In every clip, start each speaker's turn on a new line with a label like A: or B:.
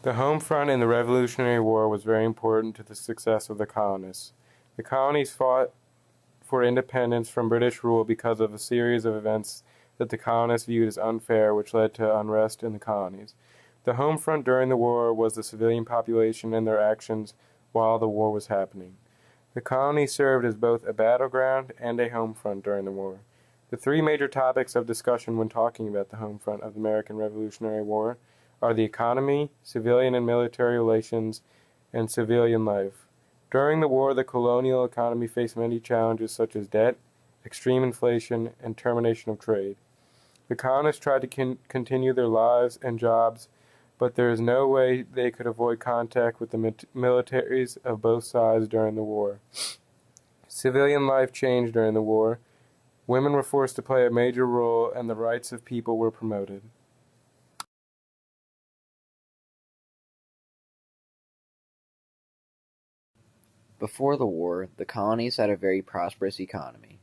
A: The home front in the Revolutionary War was very important to the success of the colonists. The colonies fought for independence from British rule because of a series of events that the colonists viewed as unfair, which led to unrest in the colonies. The home front during the war was the civilian population and their actions while the war was happening. The colony served as both a battleground and a home front during the war. The three major topics of discussion when talking about the home front of the American Revolutionary War are the economy, civilian and military relations, and civilian life. During the war, the colonial economy faced many challenges such as debt, extreme inflation, and termination of trade. The colonists tried to continue their lives and jobs, but there is no way they could avoid contact with the militaries of both sides during the war. Civilian life changed during the war. Women were forced to play a major role, and the rights of people were promoted.
B: Before the war, the colonies had a very prosperous economy.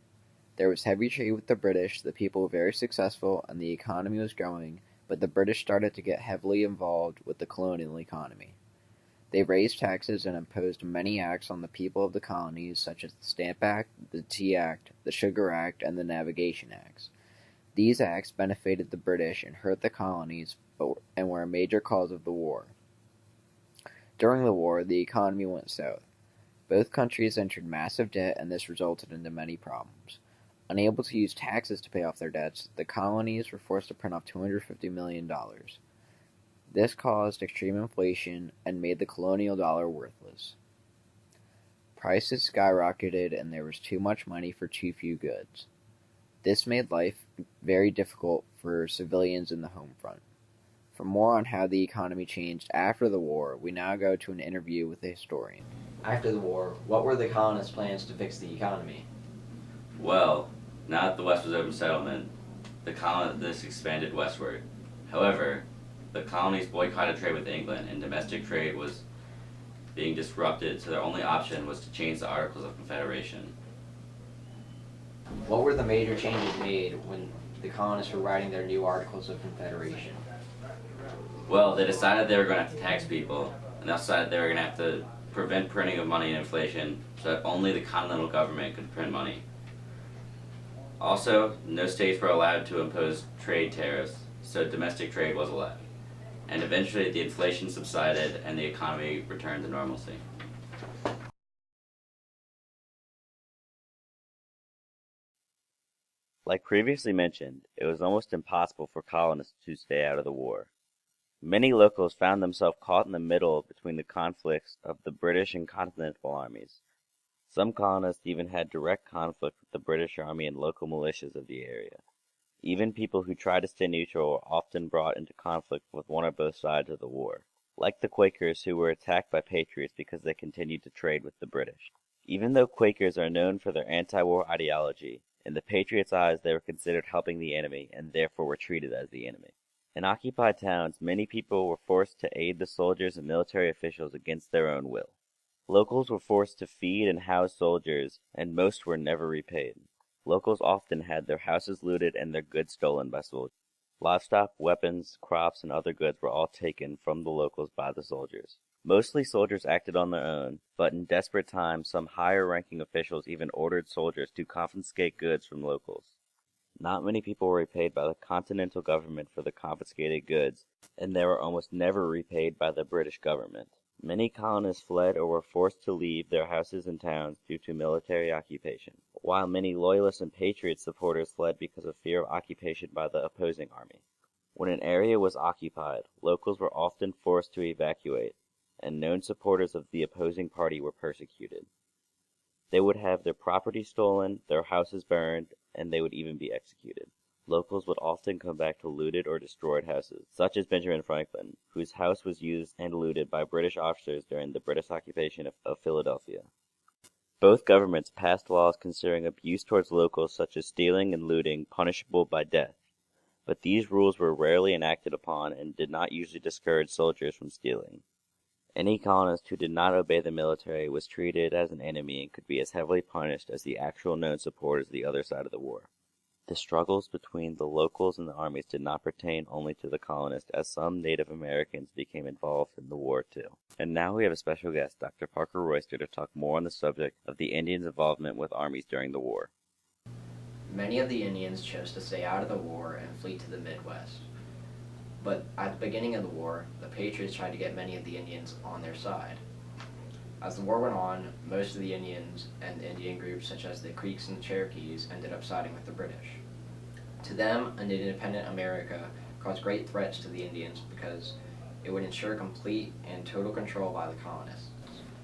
B: There was heavy trade with the British, the people were very successful, and the economy was growing, but the British started to get heavily involved with the colonial economy. They raised taxes and imposed many acts on the people of the colonies, such as the Stamp Act, the Tea Act, the Sugar Act, and the Navigation Acts. These acts benefited the British and hurt the colonies, and were a major cause of the war. During the war, the economy went south. Both countries entered massive debt, and this resulted in many problems. Unable to use taxes to pay off their debts, the colonies were forced to print off $250 million. This caused extreme inflation and made the colonial dollar worthless. Prices skyrocketed, and there was too much money for too few goods. This made life very difficult for civilians in the home front. For more on how the economy changed after the war, we now go to an interview with a historian.
C: After the war, what were the colonists' plans to fix the economy?
D: Well, now that the West was open settlement, the colonists expanded westward. However, the colonies boycotted trade with England, and domestic trade was being disrupted, so their only option was to change the Articles of Confederation.
C: What were the major changes made when the colonists were writing their new Articles of Confederation?
D: Well, they decided they were going to have to tax people, and they decided they were going to have to prevent printing of money and inflation so that only the continental government could print money. Also, no states were allowed to impose trade tariffs, so domestic trade was allowed. And eventually the inflation subsided and the economy returned to normalcy.
E: Like previously mentioned, it was almost impossible for colonists to stay out of the war. Many locals found themselves caught in the middle between the conflicts of the British and Continental armies. Some colonists even had direct conflict with the British Army and local militias of the area. Even people who tried to stay neutral were often brought into conflict with one or both sides of the war, like the Quakers, who were attacked by patriots because they continued to trade with the British. Even though Quakers are known for their anti-war ideology, in the Patriots' eyes they were considered helping the enemy and therefore were treated as the enemy. In occupied towns, many people were forced to aid the soldiers and military officials against their own will. Locals were forced to feed and house soldiers, and most were never repaid. Locals often had their houses looted and their goods stolen by soldiers. Livestock, weapons, crops, and other goods were all taken from the locals by the soldiers. Mostly soldiers acted on their own, but in desperate times some higher-ranking officials even ordered soldiers to confiscate goods from locals. Not many people were repaid by the Continental government for the confiscated goods, and they were almost never repaid by the British government. Many colonists fled or were forced to leave their houses and towns due to military occupation, while many Loyalist and Patriot supporters fled because of fear of occupation by the opposing army. When an area was occupied, locals were often forced to evacuate, and known supporters of the opposing party were persecuted. They would have their property stolen, their houses burned, and they would even be executed. Locals would often come back to looted or destroyed houses, such as Benjamin Franklin, whose house was used and looted by British officers during the British occupation of Philadelphia. Both governments passed laws considering abuse towards locals such as stealing and looting punishable by death, but these rules were rarely enacted upon and did not usually discourage soldiers from stealing. Any colonist who did not obey the military was treated as an enemy and could be as heavily punished as the actual known supporters of the other side of the war. The struggles between the locals and the armies did not pertain only to the colonists, as some Native Americans became involved in the war too. And now we have a special guest, Dr. Parker Royster, to talk more on the subject of the Indians' involvement with armies during the war.
C: Many of the Indians chose to stay out of the war and flee to the Midwest. But at the beginning of the war, the Patriots tried to get many of the Indians on their side. As the war went on, most of the Indians and Indian groups such as the Creeks and the Cherokees ended up siding with the British. To them, an independent America caused great threats to the Indians because it would ensure complete and total control by the colonists.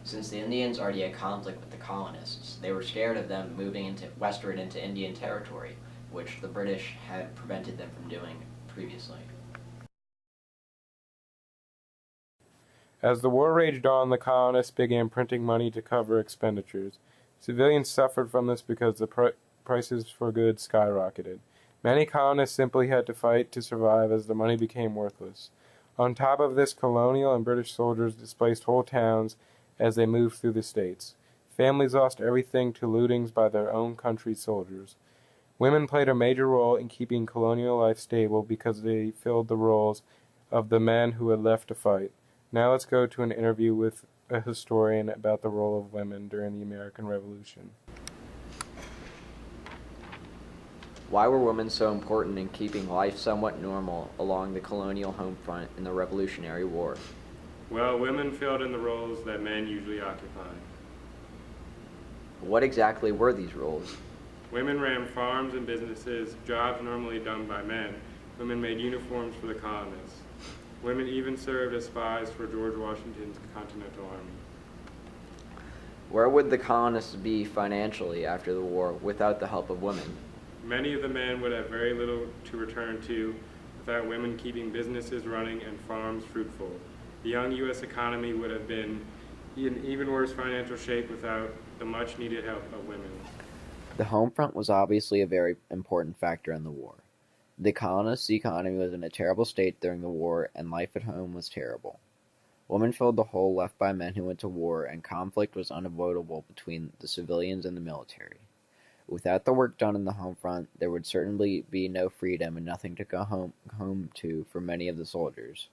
C: Since the Indians already had conflict with the colonists, they were scared of them moving westward into Indian territory, which the British had prevented them from doing previously.
A: As the war raged on, the colonists began printing money to cover expenditures. Civilians suffered from this because the prices for goods skyrocketed. Many colonists simply had to fight to survive as the money became worthless. On top of this, colonial and British soldiers displaced whole towns as they moved through the states. Families lost everything to lootings by their own country's soldiers. Women played a major role in keeping colonial life stable because they filled the roles of the men who had left to fight. Now let's go to an interview with a historian about the role of women during the American Revolution.
C: Why were women so important in keeping life somewhat normal along the colonial home front in the Revolutionary War?
A: Well, women filled in the roles that men usually occupy.
C: What exactly were these roles?
A: Women ran farms and businesses, jobs normally done by men. Women made uniforms for the colonists. Women even served as spies for George Washington's Continental Army.
C: Where would the colonists be financially after the war without the help of women?
A: Many of the men would have very little to return to without women keeping businesses running and farms fruitful. The young U.S. economy would have been in even worse financial shape without the much-needed help of women.
B: The home front was obviously a very important factor in the war. The colonists' economy was in a terrible state during the war, and life at home was terrible. Women filled the hole left by men who went to war, and conflict was unavoidable between the civilians and the military. Without the work done in the home front, there would certainly be no freedom and nothing to go home to for many of the soldiers.